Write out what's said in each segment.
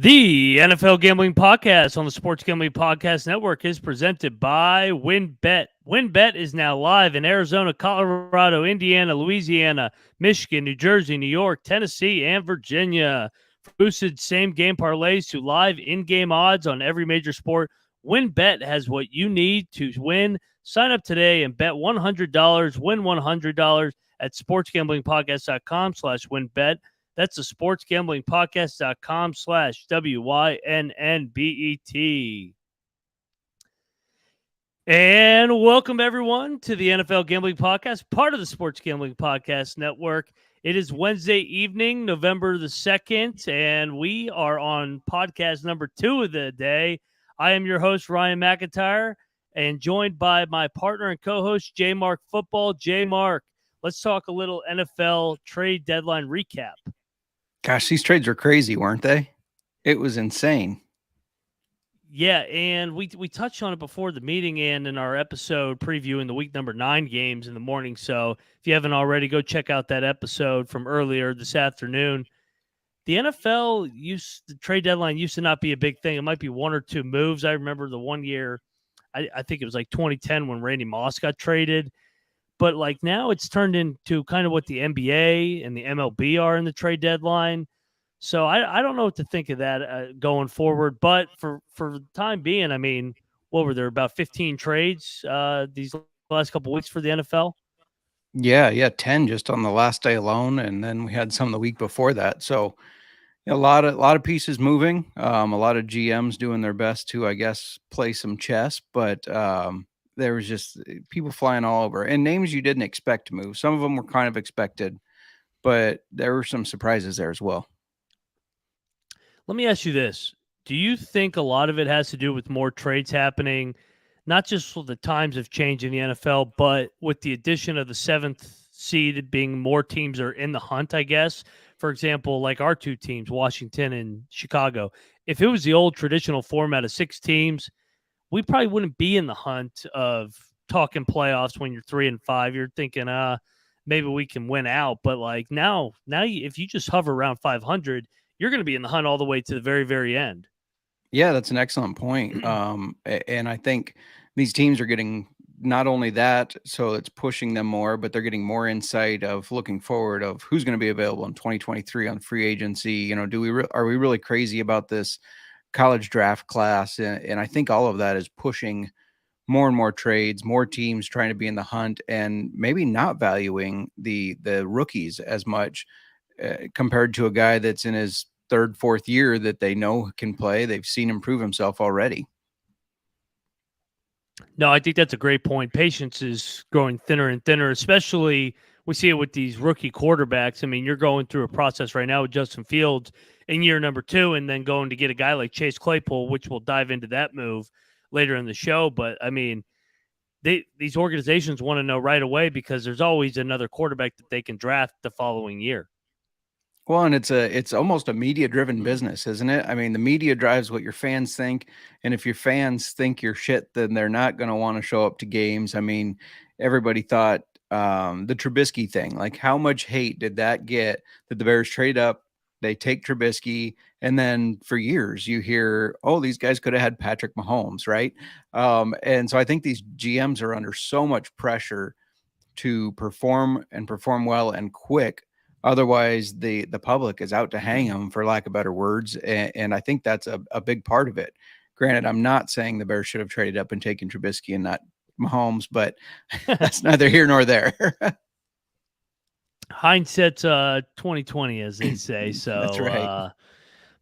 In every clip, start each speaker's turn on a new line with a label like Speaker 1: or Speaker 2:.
Speaker 1: The NFL Gambling Podcast on the Sports Gambling Podcast Network is presented by WynnBET. WynnBET is now live in Arizona, Colorado, Indiana, Louisiana, Michigan, New Jersey, New York, Tennessee, and Virginia. From boosted same-game parlays to live in-game odds on every major sport, WynnBET has what you need to win. Sign up today and bet $100, win $100 at sportsgamblingpodcast.com/WynnBET. That's the sportsgamblingpodcast.com/WYNNBET. And welcome, everyone, to the NFL Gambling Podcast, part of the Sports Gambling Podcast Network. It is Wednesday evening, November the 2nd, and we are on podcast number 2 of the day. I am your host, Ryan McIntyre, and joined by my partner and co-host, J Mark Football. J Mark, let's talk a little NFL trade deadline recap.
Speaker 2: Gosh, these trades were crazy, weren't they? It was insane.
Speaker 1: Yeah, and we touched on it before the meeting and in our episode previewing the week number 9 games in the morning. So if you haven't already, go check out that episode from earlier this afternoon. The NFL the trade deadline used to not be a big thing. It might be one or two moves. I remember the one year, I think it was like 2010 when Randy Moss got traded. But like now it's turned into kind of what the NBA and the MLB are in the trade deadline. So I don't know what to think of that going forward. But for the time being, I mean, what were there, about 15 trades these last couple of weeks for the NFL?
Speaker 2: Yeah, 10 just on the last day alone, and then we had some the week before that. So a lot of pieces moving. A lot of GMs doing their best to, I guess, play some chess, but there was just people flying all over and names you didn't expect to move. Some of them were kind of expected, but there were some surprises there as well.
Speaker 1: Let me ask you this. Do you think a lot of it has to do with more trades happening, not just with the times have changed in the NFL, but with the addition of the 7th seed being more teams are in the hunt, I guess? For example, like our two teams, Washington and Chicago. If it was the old traditional format of 6 teams, we probably wouldn't be in the hunt of talking playoffs when you're 3-5. You're thinking, maybe we can win out. But like now, if you just hover around 500, you're going to be in the hunt all the way to the very, very end.
Speaker 2: Yeah, that's an excellent point. And I think these teams are getting not only that, so it's pushing them more, but they're getting more insight of looking forward of who's going to be available in 2023 on free agency. You know, are we really crazy about this college draft class? And I think all of that is pushing more and more trades, more teams trying to be in the hunt, and maybe not valuing the rookies as much compared to a guy that's in his 3rd, 4th year that they know can play. They've seen him prove himself already.
Speaker 1: No, I think that's a great point. Patience is growing thinner and thinner, especially we see it with these rookie quarterbacks. I mean, you're going through a process right now with Justin Fields in year number 2, and then going to get a guy like Chase Claypool, which we'll dive into that move later in the show. But I mean, these organizations want to know right away because there's always another quarterback that they can draft the following year.
Speaker 2: Well, and it's almost a media-driven business, isn't it? I mean, the media drives what your fans think, and if your fans think you're shit, then they're not going to want to show up to games. I mean, everybody thought the Trubisky thing, like how much hate did that get that the Bears trade up, they take Trubisky, and then for years you hear, oh, these guys could have had Patrick Mahomes, right? And so I think these GMs are under so much pressure to perform well and quick. Otherwise, the public is out to hang them, for lack of better words. And I think that's a big part of it. Granted, I'm not saying the Bears should have traded up and taken Trubisky and not Mahomes, but that's neither here nor there.
Speaker 1: Hindsight's 2020, as they say. So
Speaker 2: that's right.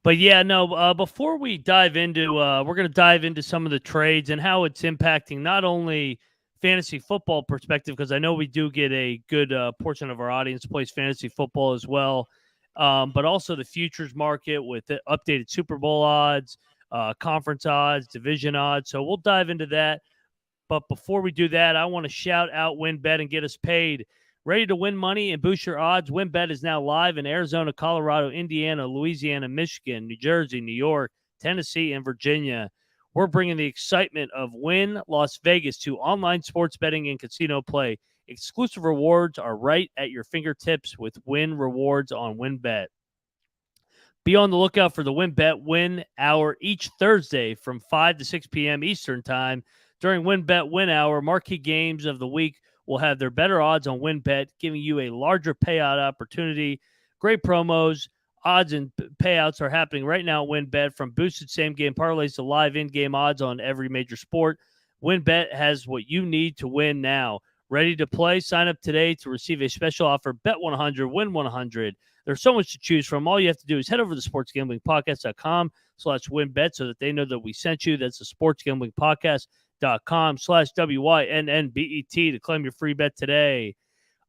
Speaker 1: But yeah, no, before we dive into we're going to dive into some of the trades and how it's impacting not only fantasy football perspective, because I know we do get a good portion of our audience plays fantasy football as well, but also the futures market with the updated Super Bowl odds, conference odds, division odds. So we'll dive into that. But before we do that, I want to shout out WynnBET and get us paid. Ready to win money and boost your odds? WynnBET is now live in Arizona, Colorado, Indiana, Louisiana, Michigan, New Jersey, New York, Tennessee, and Virginia. We're bringing the excitement of Wynn Las Vegas to online sports betting and casino play. Exclusive rewards are right at your fingertips with Wynn Rewards on WynnBET. Be on the lookout for the WinBet Win Hour each Thursday from 5 to 6 p.m. Eastern Time. During WinBet Win Hour, marquee games of the week will have their better odds on WinBet, giving you a larger payout opportunity. Great promos, odds, and payouts are happening right now at WinBet, from boosted same-game parlays to live in-game odds on every major sport. WinBet has what you need to win now. Ready to play? Sign up today to receive a special offer. Bet 100, win 100. There's so much to choose from. All you have to do is head over to sportsgamblingpodcast.com/winbet so that they know that we sent you. That's the sportsgamblingpodcast.com/WYNNBET to claim your free bet today.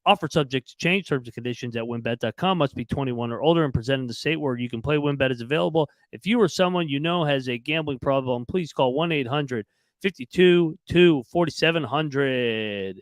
Speaker 1: Offer subject to change. Terms and conditions at winbet.com. Must be 21 or older and present in the state where you can play. WinBet is available. If you or someone you know has a gambling problem, please call 1-800-52-4700.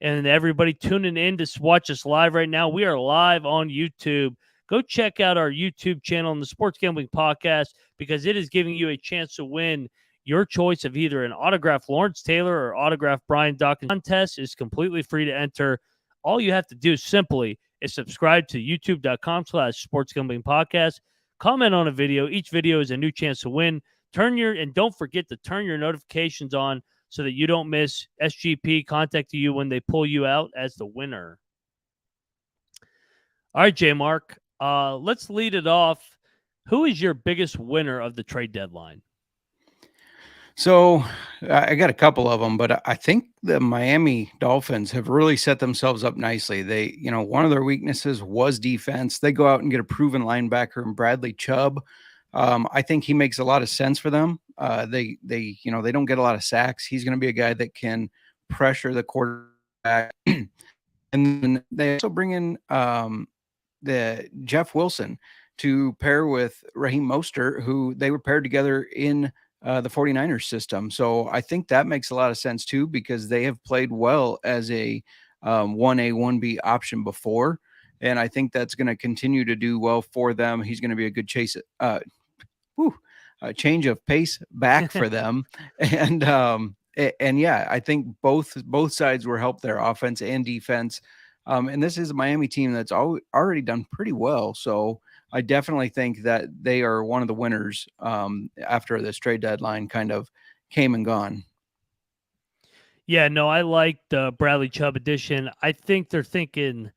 Speaker 1: And everybody tuning in to watch us live right now, we are live on YouTube. Go check out our YouTube channel on the Sports Gambling Podcast, because it is giving you a chance to win your choice of either an autographed Lawrence Taylor or autographed Brian Dawkins. Contest is completely free to enter. All you have to do simply is subscribe to youtube.com/Sports Gambling Podcast. Comment on a video. Each video is a new chance to win. And don't forget to turn your notifications on so that you don't miss SGP contacting you when they pull you out as the winner. All right, J Mark, let's lead it off. Who is your biggest winner of the trade deadline?
Speaker 2: So I got a couple of them, but I think the Miami Dolphins have really set themselves up nicely. They, one of their weaknesses was defense. They go out and get a proven linebacker in Bradley Chubb. I think he makes a lot of sense for them. They don't get a lot of sacks. He's going to be a guy that can pressure the quarterback. And then they also bring in the Jeff Wilson to pair with Raheem Mostert, who they were paired together in the 49ers system. So I think that makes a lot of sense too, because they have played well as a 1A, 1B option before. And I think that's going to continue to do well for them. He's going to be a good a change of pace back for them. And yeah, I think both sides will help their offense and defense. And this is a Miami team that's already done pretty well. So I definitely think that they are one of the winners after this trade deadline kind of came and gone.
Speaker 1: Yeah, no, I like the Bradley Chubb addition. I think they're thinking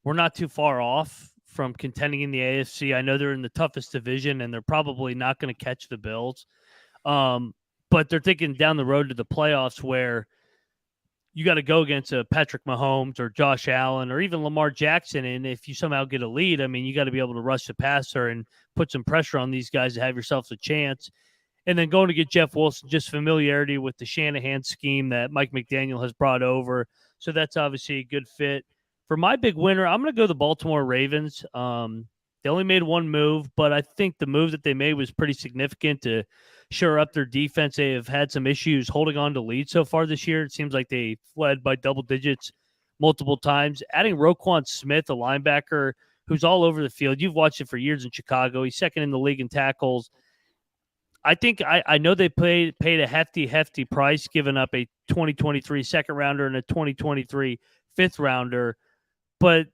Speaker 1: we're not too far off from contending in the AFC. I know they're in the toughest division, and they're probably not going to catch the Bills. But they're thinking down the road to the playoffs, where you got to go against a Patrick Mahomes or Josh Allen or even Lamar Jackson. And if you somehow get a lead, I mean, you got to be able to rush the passer and put some pressure on these guys to have yourself a chance. And then going to get Jeff Wilson, just familiarity with the Shanahan scheme that Mike McDaniel has brought over. So that's obviously a good fit. For my big winner, I'm going to go the Baltimore Ravens. They only made one move, but I think the move that they made was pretty significant to shore up their defense. They have had some issues holding on to leads so far this year. It seems like they fled by double digits multiple times. Adding Roquan Smith, a linebacker who's all over the field. You've watched it for years in Chicago. He's second in the league in tackles. I think I know they paid a hefty price, giving up a 2023 second rounder and a 2023 fifth rounder. But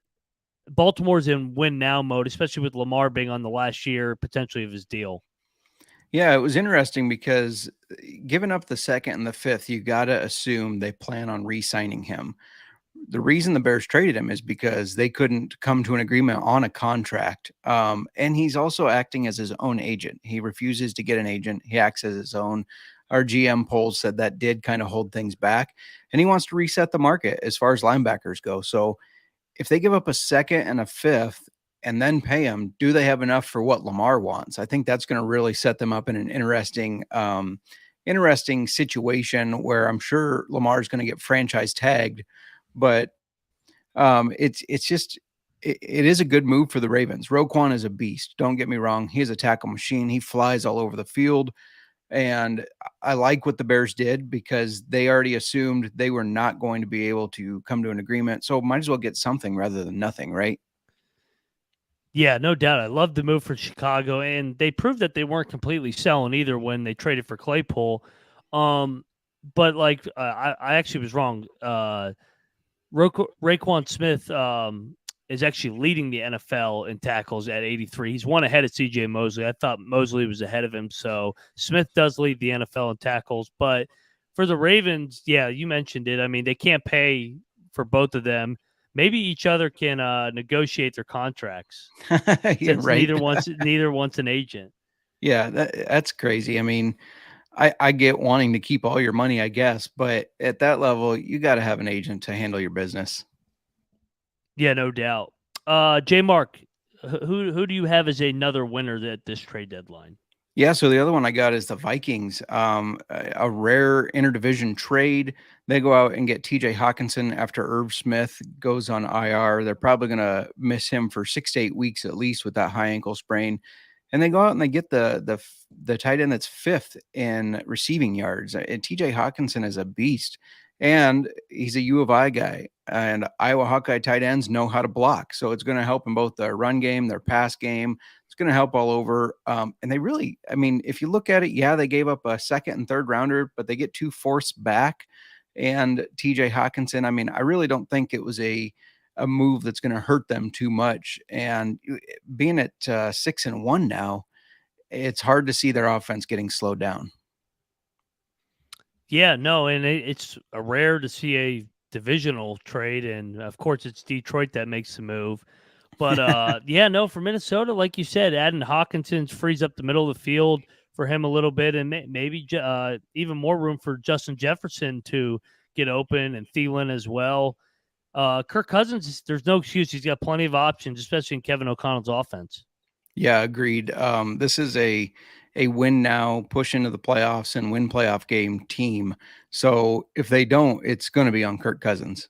Speaker 1: Baltimore's in win now mode, especially with Lamar being on the last year potentially of his deal.
Speaker 2: Yeah, it was interesting because giving up the second and the fifth, you got to assume they plan on re-signing him. The reason the Bears traded him is because they couldn't come to an agreement on a contract. And he's also acting as his own agent. He refuses to get an agent. He acts as his own. Our GM polls said that did kind of hold things back. And he wants to reset the market as far as linebackers go. So if they give up a second and a fifth and then pay him, do they have enough for what Lamar wants? I think that's going to really set them up in an interesting situation where I'm sure Lamar's going to get franchise tagged, but it is a good move for the Ravens. Roquan is a beast. Don't get me wrong. He's a tackle machine. He flies all over the field. And I like what the Bears did because they already assumed they were not going to be able to come to an agreement. So might as well get something rather than nothing, right?
Speaker 1: Yeah, no doubt. I love the move for Chicago, and they proved that they weren't completely selling either when they traded for Claypool. But I actually was wrong. Raekwon Smith is actually leading the NFL in tackles at 83. He's one ahead of CJ Mosley. I thought Mosley was ahead of him. So Smith does lead the NFL in tackles. But for the Ravens, yeah, you mentioned it. I mean, they can't pay for both of them. Maybe each other can negotiate their contracts
Speaker 2: Yeah,
Speaker 1: since
Speaker 2: right.
Speaker 1: neither wants an agent.
Speaker 2: Yeah, that's crazy. I mean, I get wanting to keep all your money, I guess, but at that level, you got to have an agent to handle your business.
Speaker 1: Yeah, no doubt. J Mark, who do you have as another winner at this trade deadline?
Speaker 2: Yeah, so the other one I got is the Vikings. A rare interdivision trade. They go out and get TJ Hawkinson after Irv Smith goes on IR. They're probably going to miss him for 6 to 8 weeks at least with that high ankle sprain. And they go out and they get the tight end that's fifth in receiving yards. And TJ Hawkinson is a beast. And he's a U of I guy. And Iowa Hawkeye tight ends know how to block. So it's going to help in both their run game, their pass game. It's going to help all over. And they really, I mean, if you look at it, yeah, they gave up a second and third rounder, but they get 2 fourths back. And TJ Hawkinson, I mean, I really don't think it was a move that's going to hurt them too much. And being at 6-1 now, it's hard to see their offense getting slowed down.
Speaker 1: Yeah, no, and it's a rare to see a divisional trade, and of course it's Detroit that makes the move. But yeah, no, for Minnesota, like you said, adding Hawkinson frees up the middle of the field for him a little bit, and maybe even more room for Justin Jefferson to get open and Thielen as well. Kirk Cousins, there's no excuse. He's got plenty of options, especially in Kevin O'Connell's offense.
Speaker 2: Yeah, agreed. This is a win now, push into the playoffs and win playoff game team. So if they don't, it's going to be on Kirk Cousins.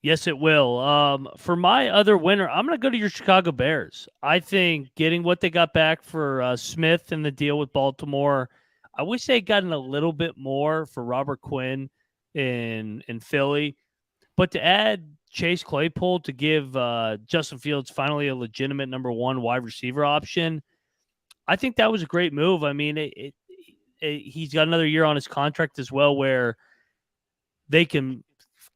Speaker 1: Yes, it will. For my other winner, I'm going to go to your Chicago Bears. I think getting what they got back for Smith and the deal with Baltimore, I wish they had gotten a little bit more for Robert Quinn in Philly. But to add Chase Claypool to give Justin Fields finally a legitimate number one wide receiver option, I think that was a great move. I mean, he's got another year on his contract as well where they can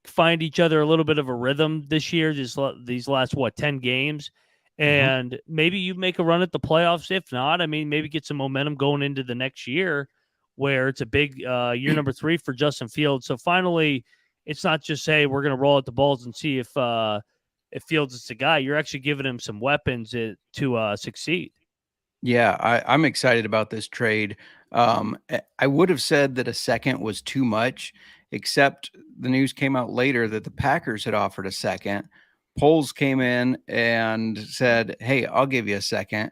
Speaker 1: find each other a little bit of a rhythm this year, these last, 10 games. And maybe you make a run at the playoffs. If not, I mean, maybe get some momentum going into the next year where it's a big year number 3 for Justin Fields. So finally, it's not just, hey, we're going to roll out the balls and see if Fields is the guy. You're actually giving him some weapons to succeed.
Speaker 2: Yeah, I'm excited about this trade. I would have said that a second was too much, except the news came out later that the Packers had offered a second. Poles came in and said, "Hey, I'll give you a second."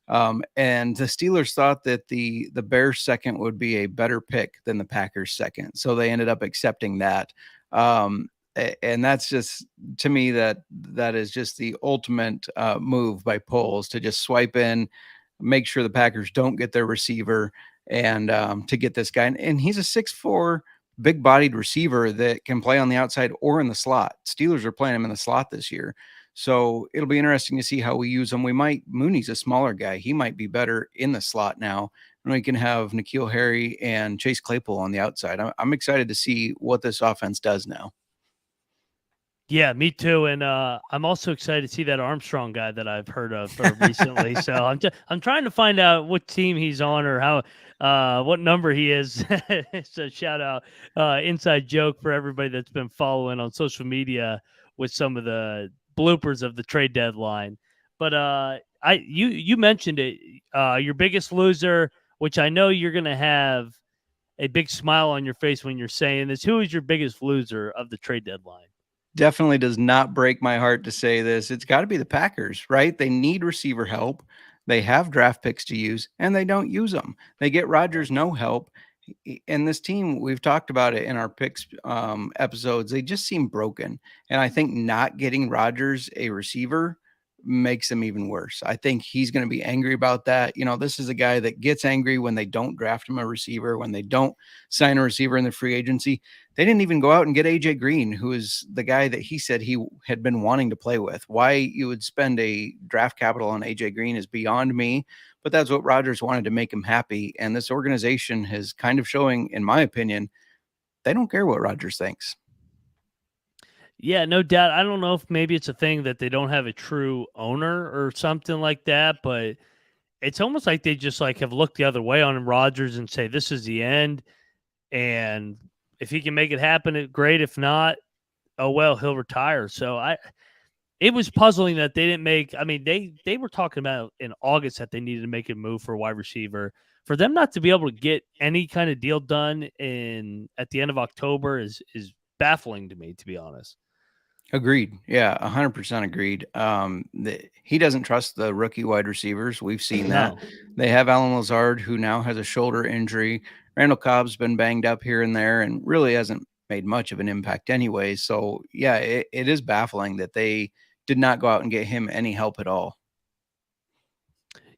Speaker 2: And the Steelers thought that the Bears second would be a better pick than the Packers second, so they ended up accepting that. And that's just, to me, that is just the ultimate move by Poles to just swipe in, make sure the Packers don't get their receiver, and to get this guy. And he's a 6'4", big-bodied receiver that can play on the outside or in the slot. Steelers are playing him in the slot this year. So it'll be interesting to see how we use him. Mooney's a smaller guy. He might be better in the slot now. And we can have N'Keal Harry and Chase Claypool on the outside. I'm excited to see what this offense does now.
Speaker 1: Yeah, me too. And I'm also excited to see that Armstrong guy that I've heard of recently. So I'm trying to find out what team he's on or how what number he is. So shout out, inside joke for everybody that's been following on social media with some of the bloopers of the trade deadline. But you mentioned it, your biggest loser, which I know you're going to have a big smile on your face when you're saying this. Who is your biggest loser of the trade deadline?
Speaker 2: Definitely does not break my heart to say this. It's got to be the Packers, right? They need receiver help. They have draft picks to use, and they don't use them. They get Rodgers no help. And this team, we've talked about it in our picks episodes, they just seem broken. And I think not getting Rodgers a receiver makes them even worse. I think he's going to be angry about that. You know, this is a guy that gets angry when they don't draft him a receiver, when they don't sign a receiver in the free agency. They didn't even go out and get AJ Green, who is the guy that he said he had been wanting to play with. Why you would spend a draft capital on AJ Green is beyond me, but that's what Rodgers wanted to make him happy. And this organization is kind of showing, in my opinion, they don't care what Rodgers thinks.
Speaker 1: Yeah, no doubt. I don't know if maybe it's a thing that they don't have a true owner or something like that, but it's almost like they just like have looked the other way on Rodgers and say this is the end. And if he can make it happen, great. If not, oh well, he'll retire. So it was puzzling that they didn't make. I mean, they were talking about in August that they needed to make a move for a wide receiver. For them not to be able to get any kind of deal done in at the end of October is baffling to me, to be honest.
Speaker 2: Agreed. Yeah, 100% agreed. He doesn't trust the rookie wide receivers. We've seen that.
Speaker 1: No.
Speaker 2: They have Alan Lazard, who now has a shoulder injury. Randall Cobb's been banged up here and there and really hasn't made much of an impact anyway. So, yeah, it is baffling that they did not go out and get him any help at all.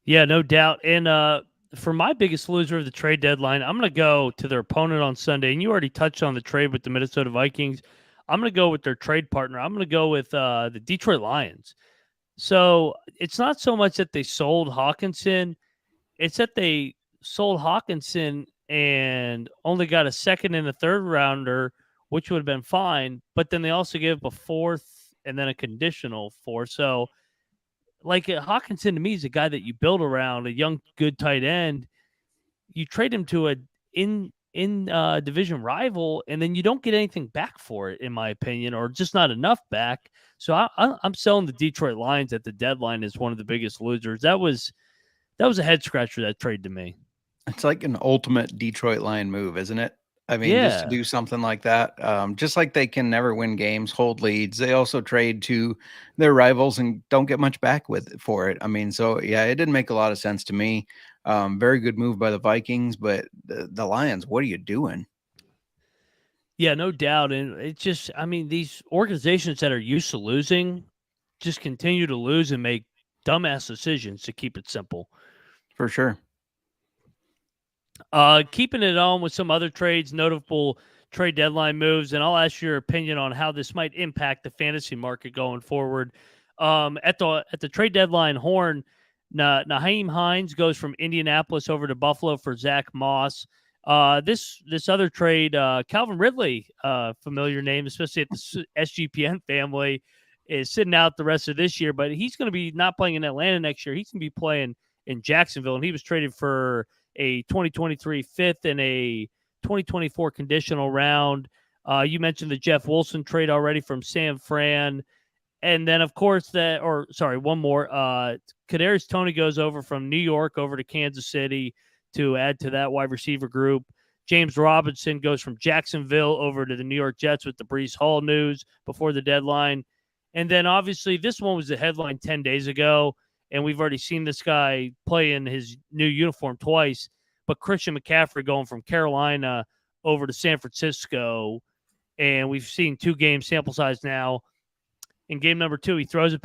Speaker 1: Yeah, no doubt. And for my biggest loser of the trade deadline, I'm going to go to their opponent on Sunday. And you already touched on the trade with the Minnesota Vikings. I'm going to go with their trade partner. I'm going to go with the Detroit Lions. So it's not so much that they sold Hawkinson, it's that they sold Hawkinson and only got a second and a third rounder, which would have been fine. But then they also gave up a fourth and then a conditional fourth. So like Hawkinson to me is a guy that you build around, a young good tight end. You trade him to a in division rival, and then you don't get anything back for it, in my opinion, or just not enough back. So I'm selling the Detroit Lions at the deadline as one of the biggest losers. That was a head scratcher, that trade to me.
Speaker 2: It's like an ultimate Detroit Lion move, isn't it? I mean, just to
Speaker 1: Yeah.
Speaker 2: do something like that, just like they can never win games, hold leads, they also trade to their rivals and don't get much back with for it. I mean, so yeah, it didn't make a lot of sense to me. Very good move by the Vikings, but the Lions, what are you doing?
Speaker 1: Yeah, no doubt. And it's just, I mean, these organizations that are used to losing just continue to lose and make dumbass decisions, to keep it simple.
Speaker 2: For sure.
Speaker 1: Keeping it on with some other trades, notable trade deadline moves, and I'll ask your opinion on how this might impact the fantasy market going forward. At the trade deadline, Horn Naheem Hines goes from Indianapolis over to Buffalo for Zach Moss. This other trade, Calvin Ridley, familiar name, especially at the SGPN family, is sitting out the rest of this year, but he's going to be not playing in Atlanta next year. He's going to be playing in Jacksonville, and he was traded for a 2023 fifth and a 2024 conditional round. You mentioned the Jeff Wilson trade already from San Fran. And then, of course, one more. Kadarius Toney goes over from New York over to Kansas City to add to that wide receiver group. James Robinson goes from Jacksonville over to the New York Jets with the Breece Hall news before the deadline. And then, obviously, this one was the headline 10 days ago, and we've already seen this guy play in his new uniform twice. But Christian McCaffrey going from Carolina over to San Francisco, and we've seen 2 game sample size now. In game number 2, he throws a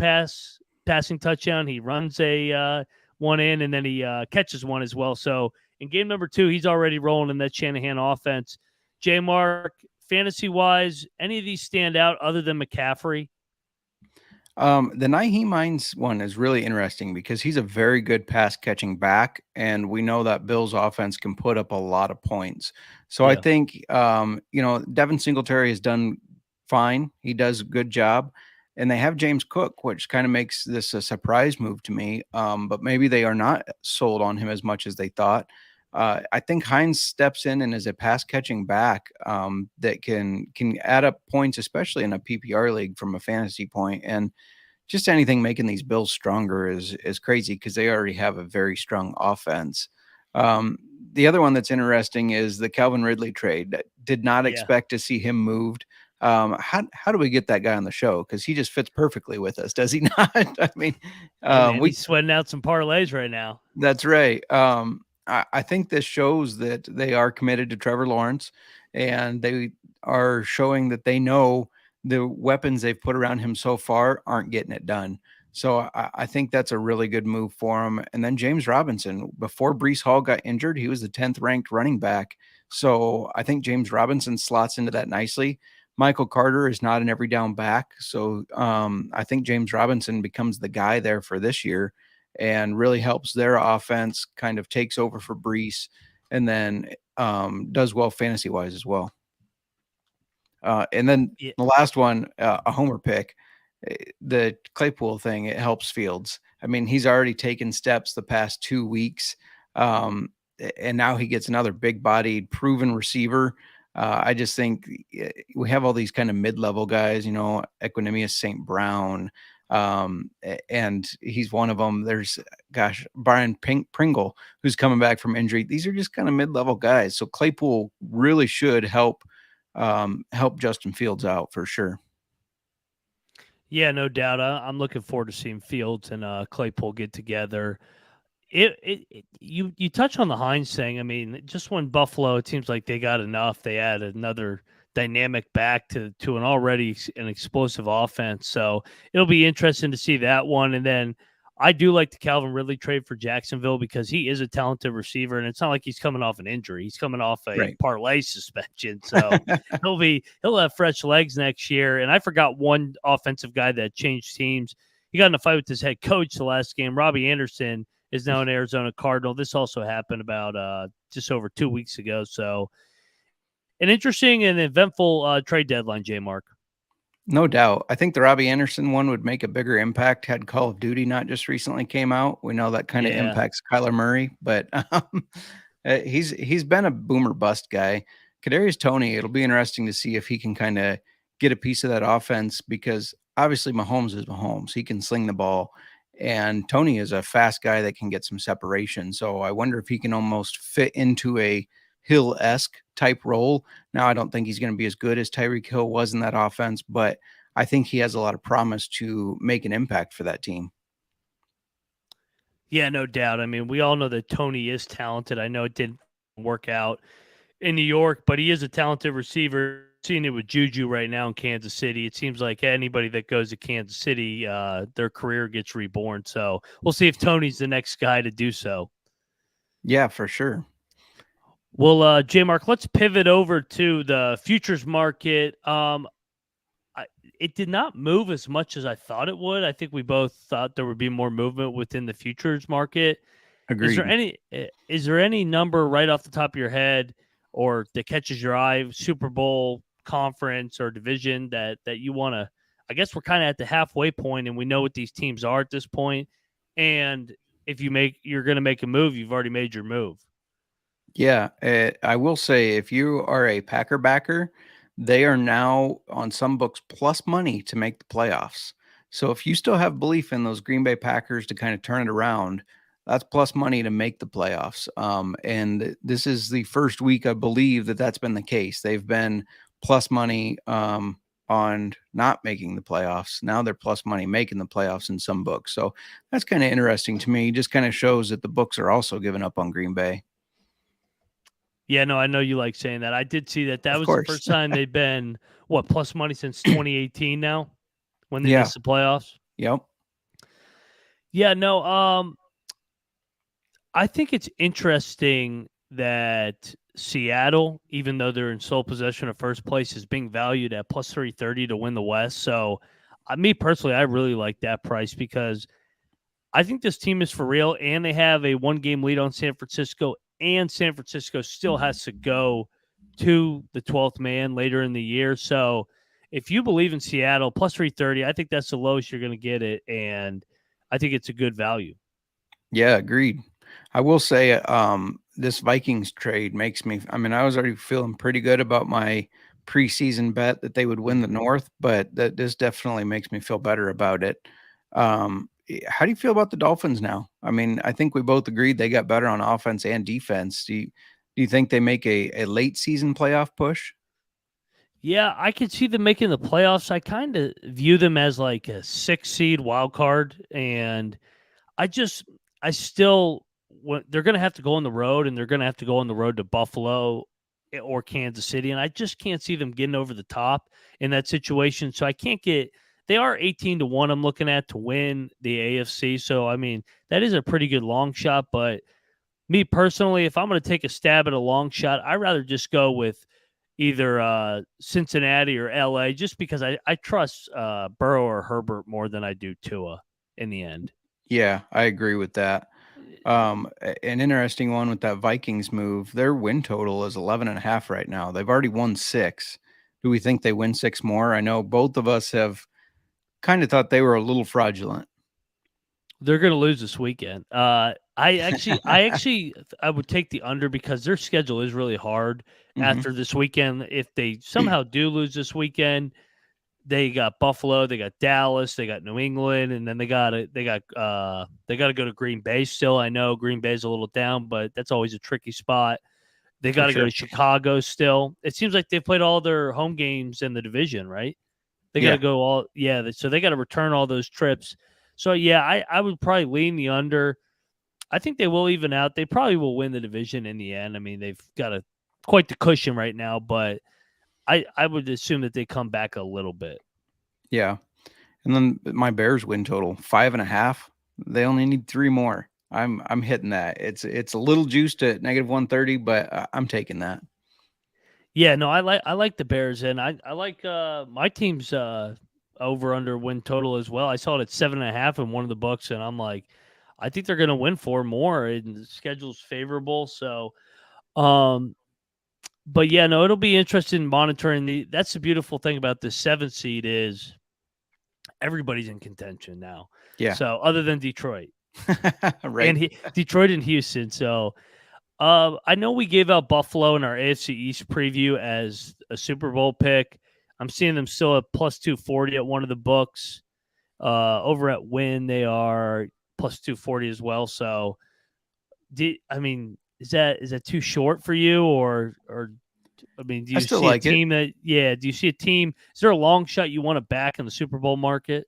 Speaker 1: passing touchdown. He runs a one in, and then he catches one as well. So in game number 2, he's already rolling in that Shanahan offense. J. Mark, fantasy-wise, any of these stand out other than McCaffrey?
Speaker 2: The Naheem Hines one is really interesting because he's a very good pass catching back, and we know that Bill's offense can put up a lot of points. So I
Speaker 1: Yeah.
Speaker 2: think Devin Singletary has done fine. He does a good job. And they have James Cook, which kind of makes this a surprise move to me. But maybe they are not sold on him as much as they thought. I think Hines steps in and is a pass catching back that can add up points, especially in a PPR league from a fantasy point. And just anything making these Bills stronger is crazy because they already have a very strong offense. The other one that's interesting is the Calvin Ridley trade. Did not
Speaker 1: Yeah.
Speaker 2: expect to see him moved. How do we get that guy on the show? Because he just fits perfectly with us, does he not? I mean,
Speaker 1: Hey, man,
Speaker 2: we
Speaker 1: he's sweating out some parlays right now.
Speaker 2: that's right. I think this shows that they are committed to Trevor Lawrence, and they are showing that they know the weapons they've put around him so far aren't getting it done. So I think that's a really good move for him. And then James Robinson, before Breece Hall got injured, he was the 10th ranked running back. So I think James Robinson slots into that nicely. Michael Carter is not an every down back. So I think James Robinson becomes the guy there for this year and really helps their offense, kind of takes over for Breece, and then does well fantasy wise as well. And then
Speaker 1: Yeah,
Speaker 2: the last one, a homer pick, the Claypool thing, it helps Fields. I mean, he's already taken steps the past 2 weeks, and now he gets another big-bodied, proven receiver. I just think we have all these kind of mid-level guys, Equanimous St. Brown, and he's one of them. There's, gosh, Brian Pringle, who's coming back from injury. These are just kind of mid-level guys. So Claypool really should help Justin Fields out for sure.
Speaker 1: yeah, no doubt. I'm looking forward to seeing Fields and Claypool get together. You touch on the Hines thing. I mean, just when Buffalo, it seems like they got enough. They add another dynamic back to an already an explosive offense. So it'll be interesting to see that one. And then I do like the Calvin Ridley trade for Jacksonville because he is a talented receiver, and it's not like he's coming off an injury. He's coming off a
Speaker 2: Right.
Speaker 1: parlay suspension, so he'll have fresh legs next year. And I forgot one offensive guy that changed teams. He got in a fight with his head coach the last game. Robbie Anderson is now an Arizona Cardinal. This also happened about just over 2 weeks ago. So an interesting and eventful trade deadline, J Mark.
Speaker 2: No doubt. I think the Robbie Anderson one would make a bigger impact had Call of Duty not just recently came out. We know that kind of
Speaker 1: Yeah.
Speaker 2: impacts Kyler Murray, but he's been a boomer bust guy. Kadarius Toney, it'll be interesting to see if he can kind of get a piece of that offense because obviously Mahomes is Mahomes. He can sling the ball, and Toney is a fast guy that can get some separation. So I wonder if he can almost fit into a Hill-esque type role. Now, I don't think he's going to be as good as Tyreek Hill was in that offense, but I think he has a lot of promise to make an impact for that team.
Speaker 1: Yeah, no doubt. I mean, we all know that Toney is talented. I know it didn't work out in New York, but he is a talented receiver. Seeing it with Juju right now in Kansas City, it seems like anybody that goes to Kansas City, their career gets reborn. So we'll see if Toney's the next guy to do so.
Speaker 2: Yeah, for sure.
Speaker 1: Well, J Mark, let's pivot over to the futures market. It did not move as much as I thought it would. I think we both thought there would be more movement within the futures market.
Speaker 2: Agreed.
Speaker 1: Is there any number right off the top of your head or that catches your eye, Super Bowl, conference, or division that you want to? I guess we're kind of at the halfway point, and we know what these teams are at this point. And if you're going to make a move, you've already made your move.
Speaker 2: Yeah, I will say if you are a Packer backer, they are now on some books plus money to make the playoffs. So if you still have belief in those Green Bay Packers to kind of turn it around, that's plus money to make the playoffs. And this is the first week, I believe, that that's been the case. They've been plus money on not making the playoffs. Now they're plus money making the playoffs in some books. So that's kind of interesting to me. Just kind of shows that the books are also giving up on Green Bay.
Speaker 1: Yeah, no, I know you like saying that. I did see that. That
Speaker 2: Of
Speaker 1: was the
Speaker 2: course.
Speaker 1: first time they've been plus money since 2018 now when they
Speaker 2: Yeah.
Speaker 1: missed the playoffs.
Speaker 2: Yep.
Speaker 1: Yeah, no, I think it's interesting that Seattle, even though they're in sole possession of first place, is being valued at plus 330 to win the West. So, me personally, I really like that price because I think this team is for real, and they have a 1-game lead on San Francisco, and San Francisco still has to go to the 12th man later in the year. So, if you believe in Seattle, plus 330, I think that's the lowest you're going to get it, and I think it's a good value.
Speaker 2: Yeah, agreed. I will say, this Vikings trade makes me. I mean, I was already feeling pretty good about my preseason bet that they would win the North, but that this definitely makes me feel better about it. How do you feel about the Dolphins now? I mean, I think we both agreed they got better on offense and defense. Do you think they make a late season playoff push?
Speaker 1: Yeah, I could see them making the playoffs. I kind of view them as like a 6 seed wild card, and I still, they're going to have to go on the road, and they're going to have to go on the road to Buffalo or Kansas City, and I just can't see them getting over the top in that situation. So I can't get. They are 18-1. I'm looking at to win the AFC. So I mean, that is a pretty good long shot. But me personally, if I'm going to take a stab at a long shot, I'd rather just go with either Cincinnati or LA, just because I trust Burrow or Herbert more than I do Tua in the end.
Speaker 2: Yeah, I agree with that. An interesting one with that Vikings move, their win total is 11.5 right now. They've already won 6. Do we think they win 6 more? I know both of us have kind of thought they were a little fraudulent.
Speaker 1: They're going to lose this weekend. I would take the under because their schedule is really hard
Speaker 2: Mhm.
Speaker 1: after this weekend. If they somehow do lose this weekend, they got Buffalo, they got Dallas, they got New England, and then they got to go to Green Bay still. I know Green Bay's a little down, but that's always a tricky spot. They
Speaker 2: For
Speaker 1: got to go
Speaker 2: sure.
Speaker 1: to Chicago still. It seems like they've played all their home games in the division, right? They got to
Speaker 2: Yeah.
Speaker 1: go all so they got to return all those trips. So yeah, I would probably lean the under. I think they will even out. They probably will win the division in the end. I mean, they've got quite the cushion right now, but I would assume that they come back a little bit.
Speaker 2: Yeah. And then my Bears win total 5.5. They only need 3 more. I'm hitting that. It's a little juiced at -130, but I'm taking that.
Speaker 1: Yeah, no, I like the Bears, and I like my team's over under win total as well. I saw it at 7.5 in one of the books, and I'm like, I think they're going to win 4 more, and the schedule's favorable. So, um, but yeah, no, it'll be interesting monitoring the. That's the beautiful thing about the 7th seed is everybody's in contention now.
Speaker 2: Yeah.
Speaker 1: So other than Detroit
Speaker 2: Right.
Speaker 1: Detroit and Houston, so I know we gave out Buffalo in our AFC East preview as a Super Bowl pick. I'm seeing them still at plus 240 at one of the books. Over at Win, they are plus 240 as well. So, I mean, is that too short for you, or I mean, do
Speaker 2: I
Speaker 1: you
Speaker 2: still
Speaker 1: see a
Speaker 2: like it.
Speaker 1: team that? Yeah, do you see a team? Is there a long shot you want to back in the Super Bowl market?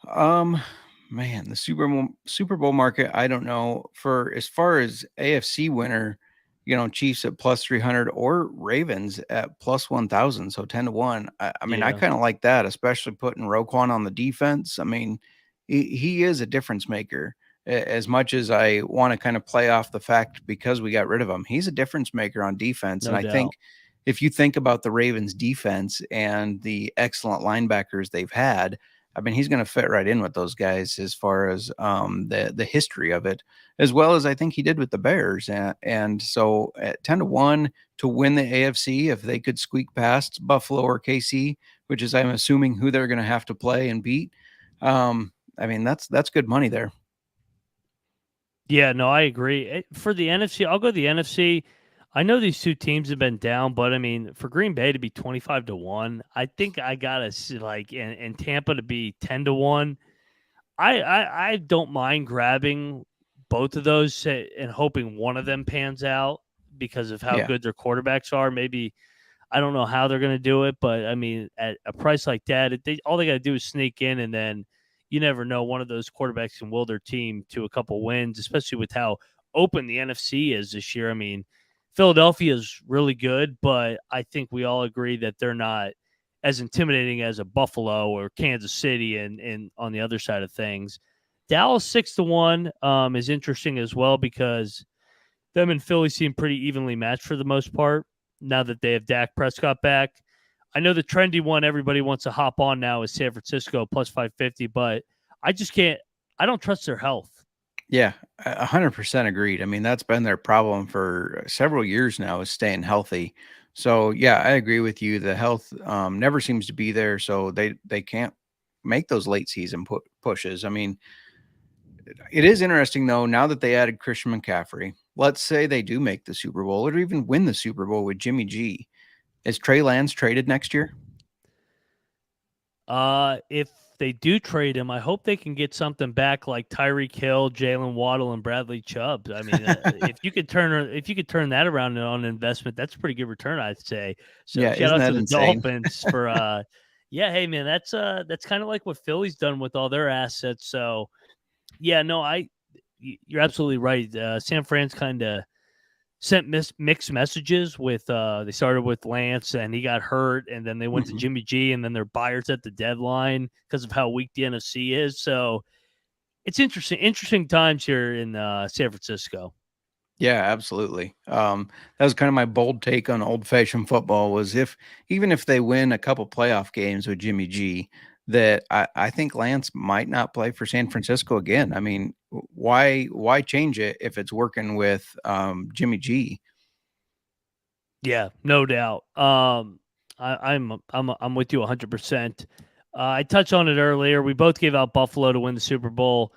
Speaker 2: Um, Man, the Super Bowl market, I don't know. For as far as AFC winner, Chiefs at plus 300 or Ravens at plus 1,000, so 10 to 1. I mean, I
Speaker 1: Yeah,
Speaker 2: kind of like that, especially putting Roquan on the defense. I mean, he is a difference maker. As much as I want to kind of play off the fact because we got rid of him, he's a difference maker on defense. And
Speaker 1: no
Speaker 2: I
Speaker 1: doubt.
Speaker 2: think if you think about the Ravens defense and the excellent linebackers they've had, I mean, he's going to fit right in with those guys as far as the history of it, as well as I think he did with the Bears. And so at 10 to 1 to win the AFC, if they could squeak past Buffalo or KC, which is I'm assuming who they're going to have to play and beat. I mean, that's good money there.
Speaker 1: Yeah, no, I agree. For the NFC, I'll go the NFC. I know these two teams have been down, but I mean, for Green Bay to be 25 to 1, I think I gotta see, like, and Tampa to be 10 to 1. I don't mind grabbing both of those and hoping one of them pans out because of how
Speaker 2: Yeah.
Speaker 1: good their quarterbacks are. Maybe I don't know how they're going to do it, but I mean, at a price like that, all they got to do is sneak in, and then you never know. One of those quarterbacks can will their team to a couple wins, especially with how open the NFC is this year. I mean, Philadelphia is really good, but I think we all agree that they're not as intimidating as a Buffalo or Kansas City, and on the other side of things, Dallas 6 to 1 is interesting as well because them and Philly seem pretty evenly matched for the most part now that they have Dak Prescott back. I know the trendy one everybody wants to hop on now is San Francisco plus 550, but I just can't. I don't trust their health.
Speaker 2: Yeah, 100% agreed. I mean, that's been their problem for several years now is staying healthy. So yeah, I agree with you. The health never seems to be there, so they can't make those late season pushes. I mean, it is interesting though. Now that they added Christian McCaffrey, let's say they do make the Super Bowl or even win the Super Bowl with Jimmy G. Is Trey Lance traded next year?
Speaker 1: If they do trade him, I hope they can get something back like Tyreek Hill, Jalen Waddle, and Bradley Chubb. I mean, if you could turn that around on an investment, that's a pretty good return, I'd say. So
Speaker 2: Yeah,
Speaker 1: shout
Speaker 2: isn't
Speaker 1: out to
Speaker 2: that
Speaker 1: the
Speaker 2: insane?
Speaker 1: Dolphins for yeah, hey man, that's kind of like what Philly's done with all their assets. So yeah, no, you're absolutely right. San Fran's kind of sent mixed messages with they started with Lance and he got hurt and then they went to
Speaker 2: Mhm.
Speaker 1: Jimmy G and then they're buyers at the deadline because of how weak the NFC is. So it's interesting times here in San Francisco.
Speaker 2: Yeah, absolutely. That was kind of my bold take on old fashioned football was if even if they win a couple playoff games with Jimmy G, that I think Lance might not play for San Francisco again. I mean, why change it if it's working with Jimmy G?
Speaker 1: Yeah, no doubt. I'm with you 100%. I touched on it earlier. We both gave out Buffalo to win the Super Bowl.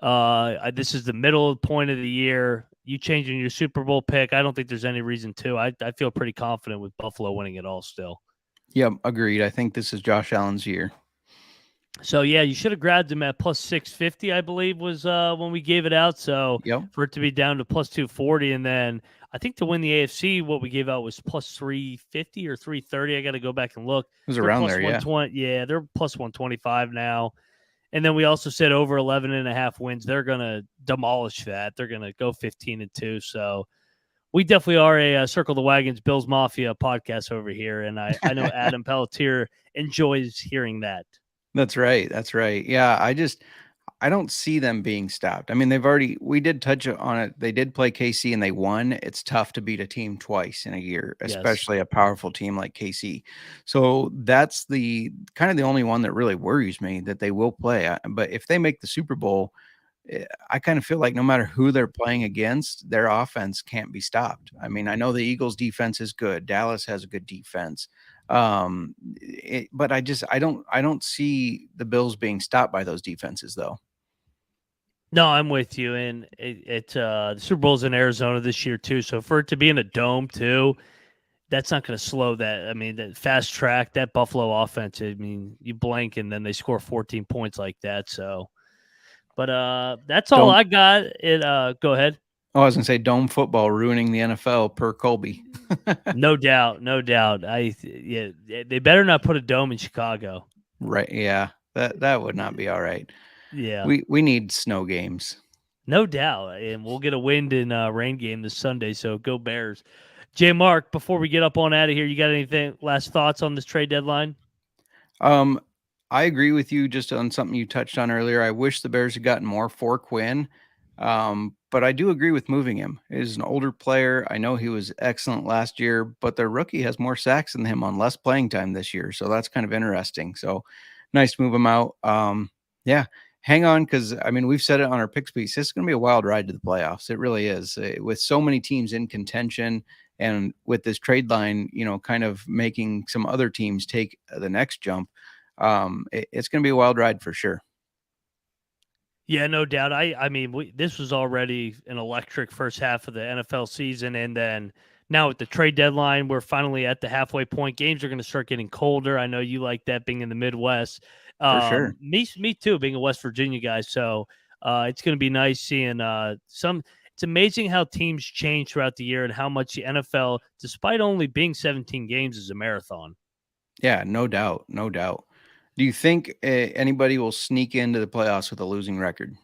Speaker 1: This is the middle point of the year. You changing your Super Bowl pick? I don't think there's any reason to. I feel pretty confident with Buffalo winning it all still.
Speaker 2: Yep, agreed. I think this is Josh Allen's year.
Speaker 1: So yeah, you should have grabbed him at plus 650, I believe, was when we gave it out. So
Speaker 2: Yep.
Speaker 1: for it to be down to plus 240, and then I think to win the AFC, what we gave out was plus 350 or 330. I got to go back and look.
Speaker 2: It was
Speaker 1: They're
Speaker 2: around
Speaker 1: plus
Speaker 2: there, yeah.
Speaker 1: 120. Yeah, they're plus 125 now. And then we also said over 11 and a half wins. They're going to demolish that. They're going to go 15-2. So we definitely are a Circle the Wagons Bills Mafia podcast over here. And I know Adam Pelletier enjoys hearing that.
Speaker 2: That's right. That's right. Yeah, I don't see them being stopped. I mean, we did touch on it. They did play KC and they won. It's tough to beat a team twice in a year, especially a powerful team like KC. So that's the kind of the only one that really worries me that they will play. But if they make the Super Bowl, I kind of feel like no matter who they're playing against, their offense can't be stopped. I mean, I know the Eagles defense is good. Dallas has a good defense. But I don't see the Bills being stopped by those defenses though.
Speaker 1: No, I'm with you. And the Super Bowl's in Arizona this year too. So for it to be in a dome too, that's not going to slow that. I mean, that fast track, that Buffalo offense, I mean, you blink and then they score 14 points like that. So, but that's all I got. Go ahead.
Speaker 2: Oh, I was gonna say dome football ruining the NFL per Colby.
Speaker 1: No doubt. Yeah, they better not put a dome in Chicago.
Speaker 2: Right. Yeah. That would not be all right.
Speaker 1: Yeah.
Speaker 2: We need snow games.
Speaker 1: No doubt. And we'll get a wind and rain game this Sunday. So go Bears. J Mark, before we get up on out of here, you got anything last thoughts on this trade deadline?
Speaker 2: I agree with you just on something you touched on earlier. I wish the Bears had gotten more for Quinn. But I do agree with moving him. He's an older player. I know he was excellent last year, but the rookie has more sacks than him on less playing time this year. So that's kind of interesting. So nice to move him out. Yeah, hang on. Cause I mean, we've said it on our picks piece. This is going to be a wild ride to the playoffs. It really is, with so many teams in contention and with this trade line, kind of making some other teams take the next jump. It's going to be a wild ride for sure.
Speaker 1: Yeah, no doubt. I mean, this was already an electric first half of the NFL season, and then now with the trade deadline, we're finally at the halfway point. Games are going to start getting colder. I know you like that being in the Midwest.
Speaker 2: For sure.
Speaker 1: Me too, being a West Virginia guy. So it's going to be nice seeing It's amazing how teams change throughout the year and how much the NFL, despite only being 17 games, is a marathon.
Speaker 2: Yeah, no doubt. No doubt. Do you think anybody will sneak into the playoffs with a losing record?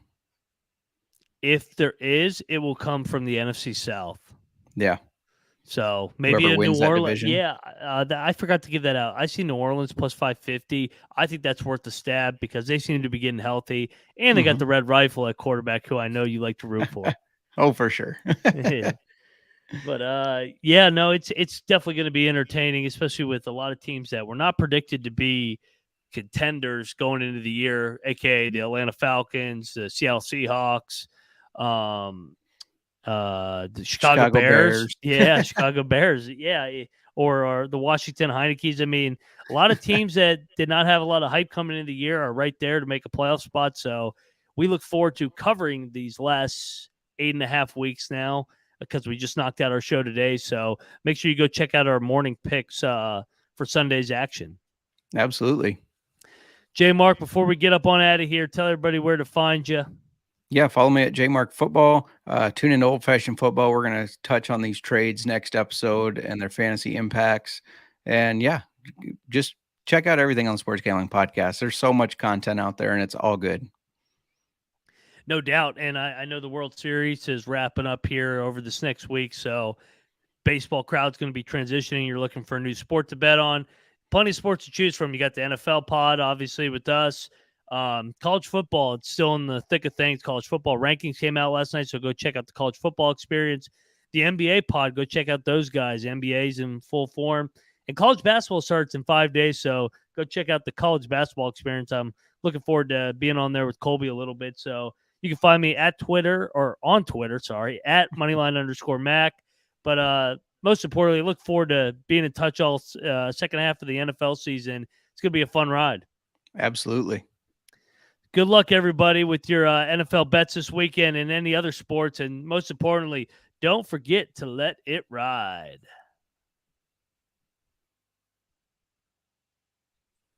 Speaker 1: If there is, it will come from the NFC South.
Speaker 2: Yeah.
Speaker 1: So maybe
Speaker 2: whoever
Speaker 1: a
Speaker 2: wins
Speaker 1: New
Speaker 2: that
Speaker 1: Orleans.
Speaker 2: division.
Speaker 1: Yeah, I forgot to give that out. I see New Orleans plus 550. I think that's worth the stab because they seem to be getting healthy, and they got the Red Rifle at quarterback, who I know you like to root for.
Speaker 2: Oh, for sure.
Speaker 1: Yeah. But yeah, no, it's definitely going to be entertaining, especially with a lot of teams that were not predicted to be contenders going into the year, aka the Atlanta Falcons, the Seattle Seahawks, the Chicago Bears. Yeah, Chicago Bears. Yeah, or the Washington Heinekes. I mean, a lot of teams that did not have a lot of hype coming into the year are right there to make a playoff spot. So we look forward to covering these last 8.5 weeks now, because we just knocked out our show today. So make sure you go check out our morning picks for Sunday's action.
Speaker 2: Absolutely.
Speaker 1: J Mark, before we get up on out of here, tell everybody where to find you.
Speaker 2: Yeah, follow me at JMark Football. Tune into Old Fashioned Football. We're going to touch on these trades next episode and their fantasy impacts. And yeah, just check out everything on the Sports Gambling Podcast. There's so much content out there, and it's all good.
Speaker 1: No doubt. And I know the World Series is wrapping up here over this next week. So baseball crowd's going to be transitioning. You're looking for a new sport to bet on. Plenty of sports to choose from. You got the NFL pod, obviously, with us. College football, it's still in the thick of things. College football rankings came out last night, so go check out the college football experience. The NBA pod, go check out those guys. NBA's in full form. And college basketball starts in 5 days, so go check out the college basketball experience. I'm looking forward to being on there with Colby a little bit. So you can find me at Twitter, or on Twitter, at Moneyline_Mac. But most importantly, look forward to being in touch all second half of the NFL season. It's going to be a fun ride.
Speaker 2: Absolutely.
Speaker 1: Good luck, everybody, with your NFL bets this weekend and any other sports. And most importantly, don't forget to let it ride.